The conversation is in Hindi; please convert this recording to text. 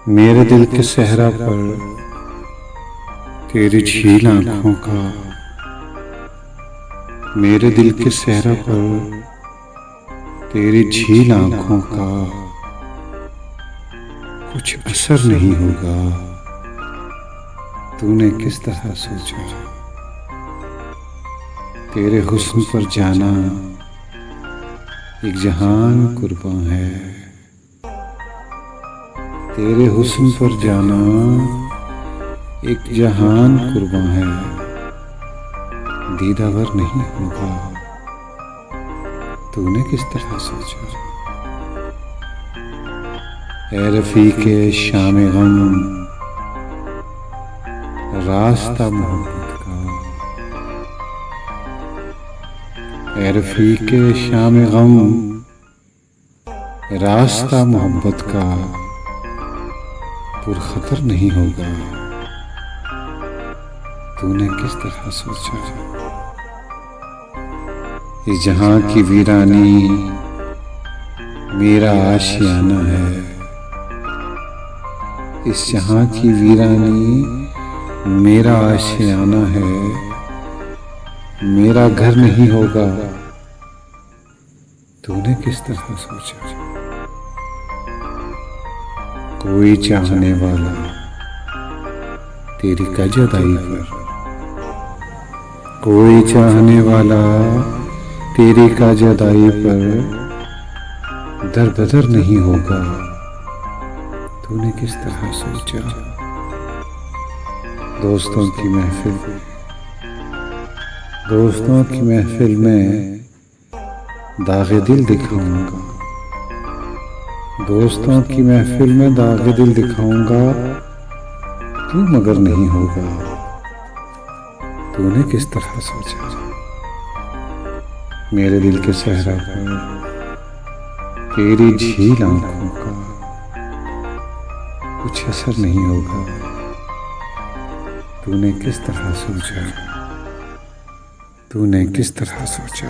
मेरे दिल के सहरा पर तेरी झील आंखों का, मेरे दिल के सहरा पर तेरी झील आंखों का कुछ असर नहीं होगा। तूने किस तरह सोचा तेरे हुस्न पर जाना एक जहान कुर्बान है। तेरे हुस्न पर जाना एक जहान कुर्बान है, दीदावर नहीं होगा। तूने किस तरह सोचा ऐ रफ़ीक़े शाम गम, रास्ता मोहब्बत का। ऐ रफ़ीक़े शाम गम, रास्ता मोहब्बत का पुरखतर नहीं होगा। तूने किस तरह सोचा इस जहां की वीरानी मेरा आशियाना है। इस जहां की वीरानी मेरा आशियाना है, मेरा घर नहीं होगा। तूने किस तरह सोचा कोई चाहने वाला तेरी कजदाई पर, कोई चाहने वाला तेरी कजदाई पर दर बदर नहीं होगा। तूने किस तरह सोचा दोस्तों की महफिल, दोस्तों की महफिल में दागे दिल दिखाऊंगा। दोस्तों की महफिल में दागे दिल दिखाऊंगा, तू मगर नहीं होगा। तूने किस तरह सोचा मेरे दिल के सहरा पर तेरी झील आंखों का कुछ असर नहीं होगा। तूने किस तरह सोचा, तूने किस तरह सोचा।